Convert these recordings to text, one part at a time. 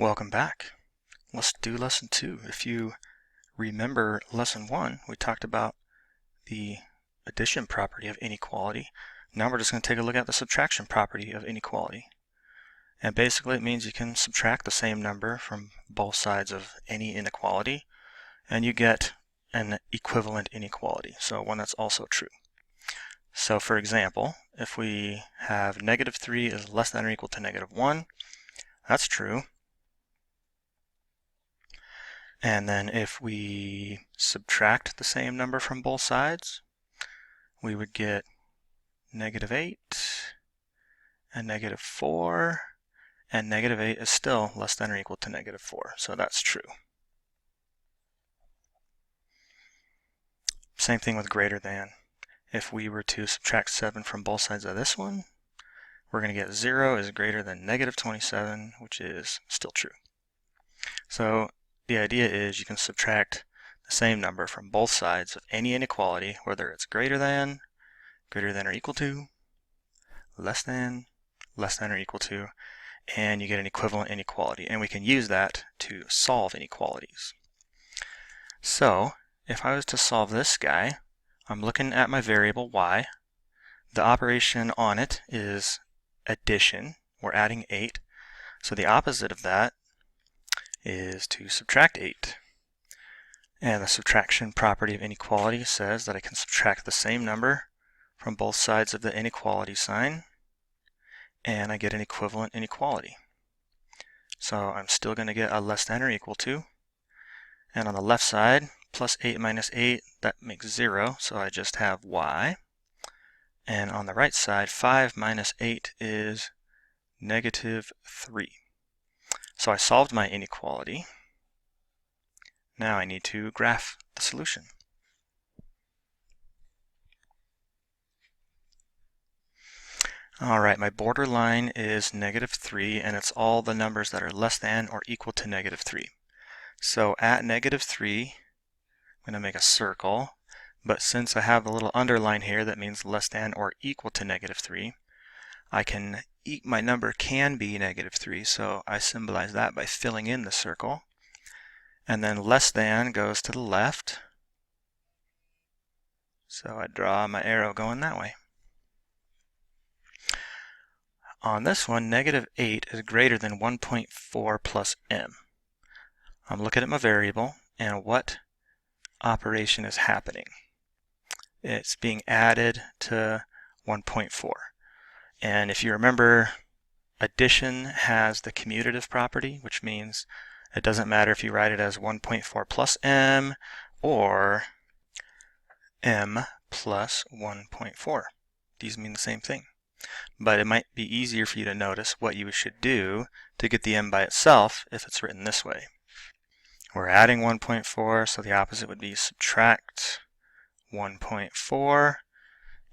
Welcome back. Let's do lesson 2. If you remember lesson 1, we talked about the addition property of inequality. Now we're just going to take a look at the subtraction property of inequality. And basically it means you can subtract the same number from both sides of any inequality and you get an equivalent inequality, so one that's also true. So for example, if we have negative 3 is less than or equal to negative 1, that's true. And then if we subtract the same number from both sides, we would get negative 8 and negative 4, and negative 8 is still less than or equal to negative 4, so that's true. Same thing with greater than. If we were to subtract 7 from both sides of this one, we're going to get 0 is greater than negative 27, which is still true. So the idea is you can subtract the same number from both sides of any inequality, whether it's greater than or equal to, less than or equal to, and you get an equivalent inequality. And we can use that to solve inequalities. So if I was to solve this guy, I'm looking at my variable y. The operation on it is addition. We're adding 8. So the opposite of that is to subtract 8. And the subtraction property of inequality says that I can subtract the same number from both sides of the inequality sign, and I get an equivalent inequality. So I'm still going to get a less than or equal to, and on the left side, plus 8 minus 8, that makes 0, so I just have y. And on the right side, 5 minus 8 is negative 3. So I solved my inequality. Now I need to graph the solution. Alright, my borderline is negative 3, and it's all the numbers that are less than or equal to negative 3. So at negative 3, I'm going to make a circle, but since I have a little underline here that means less than or equal to negative 3, my number can be negative 3, so I symbolize that by filling in the circle. And then less than goes to the left, so I draw my arrow going that way. On this one, negative 8 is greater than 1.4 plus m. I'm looking at my variable, and what operation is happening? It's being added to 1.4. And if you remember, addition has the commutative property, which means it doesn't matter if you write it as 1.4 plus m or m plus 1.4. These mean the same thing. But it might be easier for you to notice what you should do to get the m by itself if it's written this way. We're adding 1.4, so the opposite would be subtract 1.4,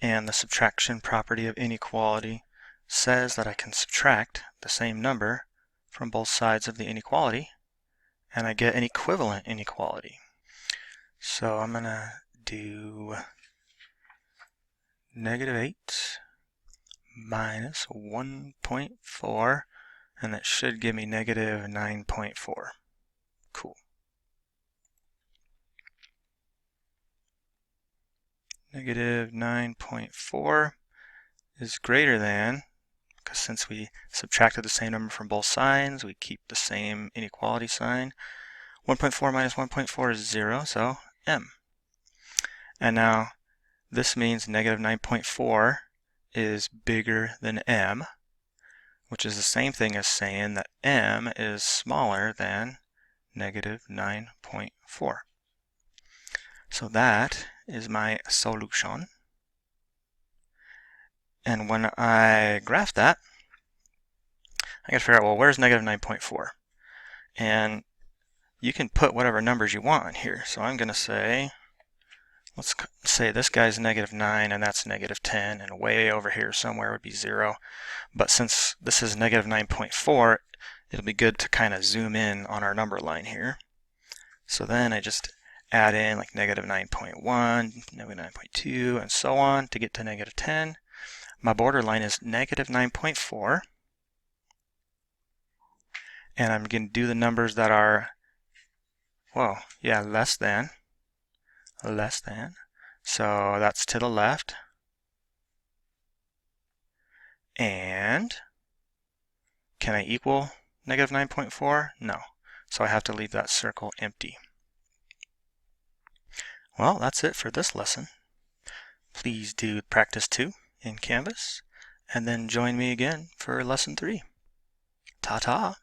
and the subtraction property of inequality says that I can subtract the same number from both sides of the inequality, and I get an equivalent inequality. So I'm going to do negative 8 minus 1.4, and that should give me negative 9.4. Cool. Negative 9.4 is greater than, because since we subtracted the same number from both sides, we keep the same inequality sign. 1.4 minus 1.4 is 0, so m. And now this means negative 9.4 is bigger than m, which is the same thing as saying that m is smaller than negative 9.4. So that is my solution. And when I graph that, I got to figure out, well, where's negative 9.4? And you can put whatever numbers you want in here. So I'm going to say, let's say this guy's negative 9 and that's negative 10, and way over here somewhere would be 0. But since this is negative 9.4, it'll be good to kind of zoom in on our number line here. So then I just add in like negative 9.1, negative 9.2, and so on to get to negative 10. My borderline is negative 9.4. And I'm going to do the numbers that are, whoa, yeah, less than. So that's to the left. And can I equal negative 9.4? No. So I have to leave that circle empty. Well, that's it for this lesson. Please do practice 2 in Canvas, and then join me again for lesson 3. Ta-ta!